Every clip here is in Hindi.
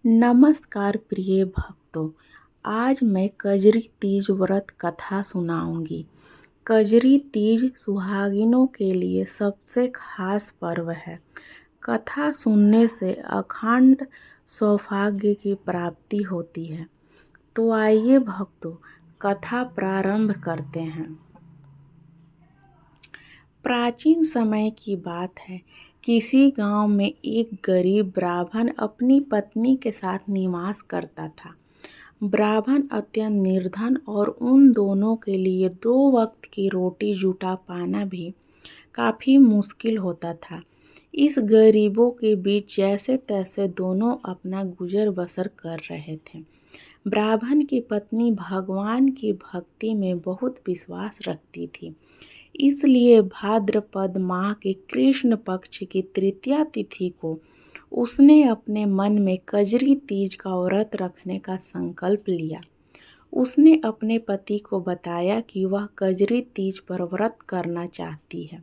नमस्कार प्रिय भक्तों, आज मैं कजरी तीज व्रत कथा सुनाऊंगी। कजरी तीज सुहागिनों के लिए सबसे खास पर्व है। कथा सुनने से अखंड सौभाग्य की प्राप्ति होती है। तो आइए भक्तों, कथा प्रारंभ करते हैं। प्राचीन समय की बात है। किसी गांव में एक गरीब ब्राह्मण अपनी पत्नी के साथ निवास करता था। ब्राह्मण अत्यंत निर्धन और उन दोनों के लिए 2 वक्त की रोटी जुटा पाना भी काफ़ी मुश्किल होता था। इस गरीबों के बीच जैसे तैसे दोनों अपना गुजर बसर कर रहे थे। ब्राह्मण की पत्नी भगवान की भक्ति में बहुत विश्वास रखती थी, इसलिए भाद्रपद माह के कृष्ण पक्ष की तृतीया तिथि को उसने अपने मन में कजरी तीज का व्रत रखने का संकल्प लिया। उसने अपने पति को बताया कि वह कजरी तीज पर व्रत करना चाहती है,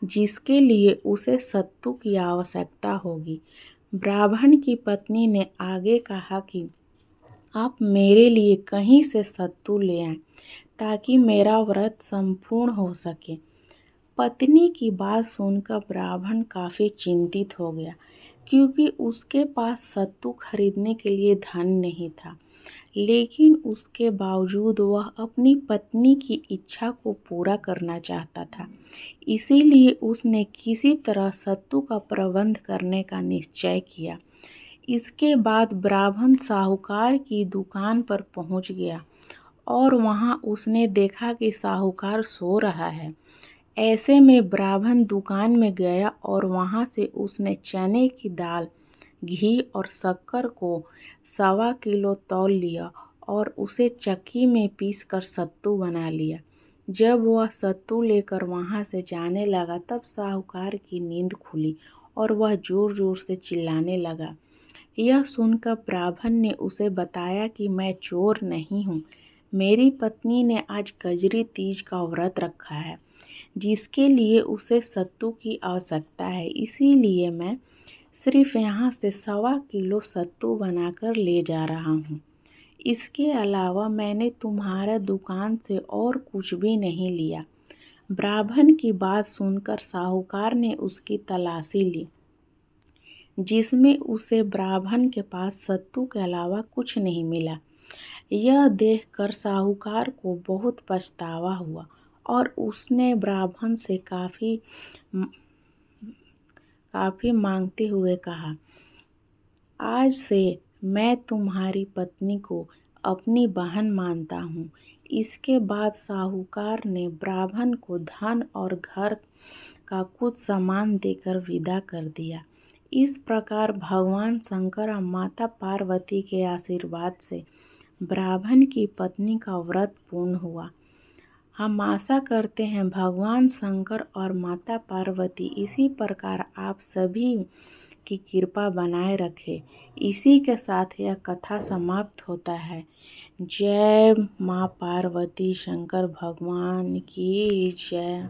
जिसके लिए उसे सत्तू की आवश्यकता होगी। ब्राह्मण की पत्नी ने आगे कहा कि आप मेरे लिए कहीं से सत्तू ले आएं, ताकि मेरा व्रत संपूर्ण हो सके। पत्नी की बात सुनकर ब्राह्मण काफ़ी चिंतित हो गया, क्योंकि उसके पास सत्तू खरीदने के लिए धन नहीं था। लेकिन उसके बावजूद वह अपनी पत्नी की इच्छा को पूरा करना चाहता था। इसीलिए उसने किसी तरह सत्तू का प्रबंध करने का निश्चय किया। इसके बाद ब्राह्मण साहूकार की दुकान पर पहुंच गया और वहां उसने देखा कि साहूकार सो रहा है। ऐसे में ब्राह्मण दुकान में गया और वहां से उसने चने की दाल, घी और शक्कर को 1.25 किलो तौल लिया और उसे चक्की में पीसकर सत्तू बना लिया। जब वह सत्तू लेकर वहां से जाने लगा, तब साहूकार की नींद खुली और वह जोर जोर से चिल्लाने लगा। यह सुनकर ब्राह्मण ने उसे बताया कि मैं चोर नहीं हूँ, मेरी पत्नी ने आज कजरी तीज का व्रत रखा है, जिसके लिए उसे सत्तू की आवश्यकता है। इसीलिए मैं सिर्फ यहाँ से 1.25 किलो सत्तू बनाकर ले जा रहा हूँ। इसके अलावा मैंने तुम्हारे दुकान से और कुछ भी नहीं लिया। ब्राह्मण की बात सुनकर साहूकार ने उसकी तलाशी ली, जिसमें उसे ब्राह्मण के पास सत्तू के अलावा कुछ नहीं मिला। यह देखकर साहूकार को बहुत पछतावा हुआ और उसने ब्राह्मण से काफ़ी मांगते हुए कहा, आज से मैं तुम्हारी पत्नी को अपनी बहन मानता हूँ। इसके बाद साहूकार ने ब्राह्मण को धन और घर का कुछ सामान देकर विदा कर दिया। इस प्रकार भगवान शंकर और माता पार्वती के आशीर्वाद से ब्राह्मण की पत्नी का व्रत पूर्ण हुआ। हम आशा करते हैं भगवान शंकर और माता पार्वती इसी प्रकार आप सभी की कृपा बनाए रखे। इसी के साथ यह कथा समाप्त होता है। जय माँ पार्वती शंकर भगवान की जय।